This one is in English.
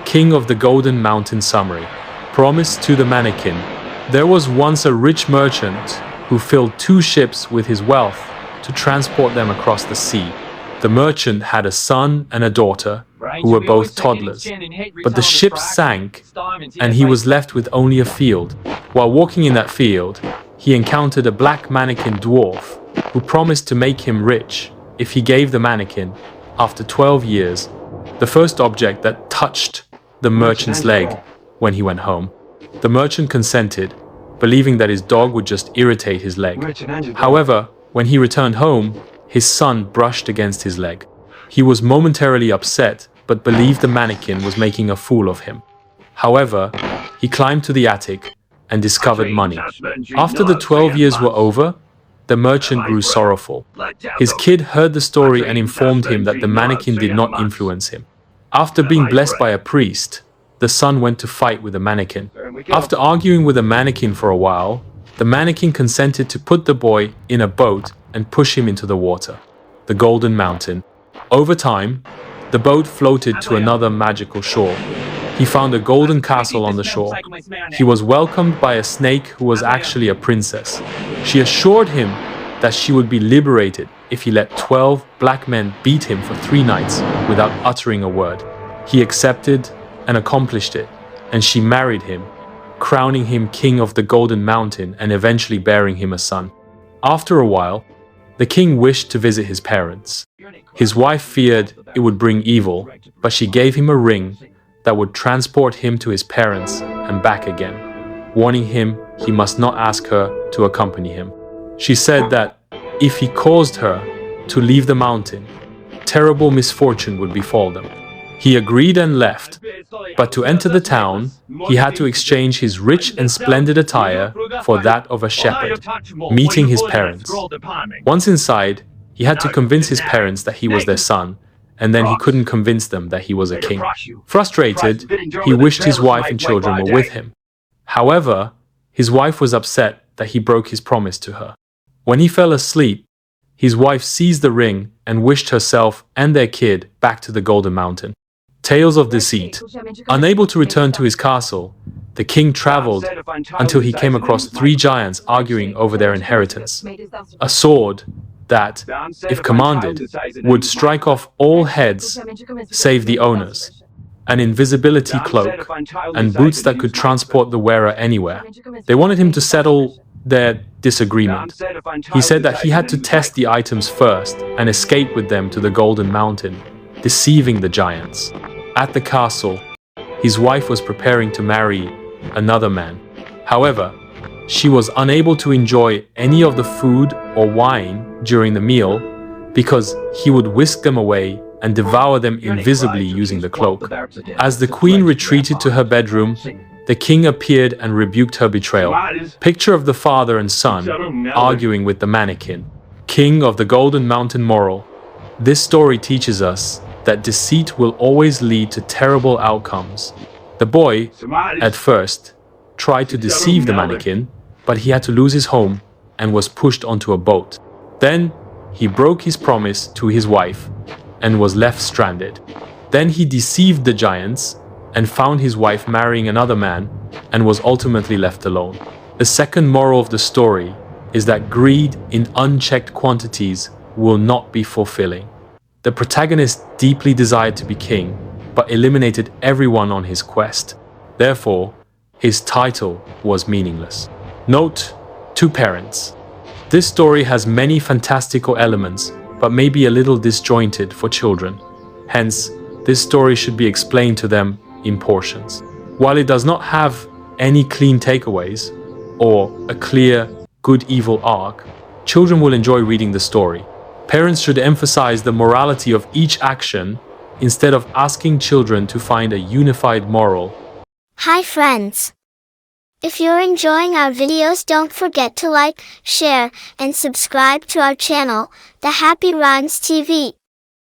King of the Golden Mountain summary. Promise to the mannequin. There was once a rich merchant who filled 2 ships with his wealth to transport them across the sea. The merchant had a son and a daughter who were both toddlers, but the ship sank and he was left with only a field. While walking in that field, he encountered a black mannequin dwarf who promised to make him rich if he gave the mannequin, after 12 years, the first object that touched the merchant's leg when he went home. The merchant consented, believing that his dog would just irritate his leg. However, when he returned home, his son brushed against his leg. He was momentarily upset, but believed the mannequin was making a fool of him. However, he climbed to the attic and discovered money. After the 12 years were over, the merchant grew sorrowful. His kid heard the story and informed him that the mannequin did not influence him. After being blessed by a priest, the son went to fight with the mannequin. After arguing with the mannequin for a while, the mannequin consented to put the boy in a boat and push him into the water, the Golden Mountain. Over time, the boat floated to another magical shore. He found a golden castle on the shore. He was welcomed by a snake who was actually a princess. She assured him that she would be liberated if he let 12 black men beat him for 3 nights without uttering a word. He accepted and accomplished it, and she married him, crowning him king of the Golden Mountain and eventually bearing him a son. After a while, the king wished to visit his parents. His wife feared it would bring evil, but she gave him a ring that would transport him to his parents and back again, warning him he must not ask her to accompany him. She said that if he caused her to leave the mountain, terrible misfortune would befall them. He agreed and left, but to enter the town, he had to exchange his rich and splendid attire for that of a shepherd, meeting his parents. Once inside, he had to convince his parents that he was their son, and then he couldn't convince them that he was a king. Frustrated, he wished his wife and children were with him. However, his wife was upset that he broke his promise to her. When he fell asleep, his wife seized the ring and wished herself and their kid back to the Golden Mountain. Tales of deceit. Unable to return to his castle, the king traveled until he came across 3 giants arguing over their inheritance. A sword that, if commanded, would strike off all heads save the owners, an invisibility cloak, and boots that could transport the wearer anywhere. They wanted him to settle their disagreement. He said that he had to test the items first and escape with them to the Golden Mountain, deceiving the giants. At the castle, his wife was preparing to marry another man. However, she was unable to enjoy any of the food or wine during the meal because he would whisk them away and devour them invisibly using the cloak. As the queen retreated to her bedroom, the king appeared and rebuked her betrayal. Picture of the father and son arguing with the mannequin. King of the Golden Mountain moral. This story teaches us that deceit will always lead to terrible outcomes. The boy, at first, tried to deceive the mannequin, but he had to lose his home and was pushed onto a boat. Then, he broke his promise to his wife and was left stranded. Then he deceived the giants and found his wife marrying another man and was ultimately left alone. The second moral of the story is that greed in unchecked quantities will not be fulfilling. The protagonist deeply desired to be king, but eliminated everyone on his quest. Therefore, his title was meaningless. Note to parents. This story has many fantastical elements, but may be a little disjointed for children. Hence, this story should be explained to them in portions. While it does not have any clean takeaways or a clear good-evil arc, children will enjoy reading the story. Parents should emphasize the morality of each action instead of asking children to find a unified moral. Hi friends! If you're enjoying our videos, don't forget to like, share, and subscribe to our channel, The Happy Rhymes TV.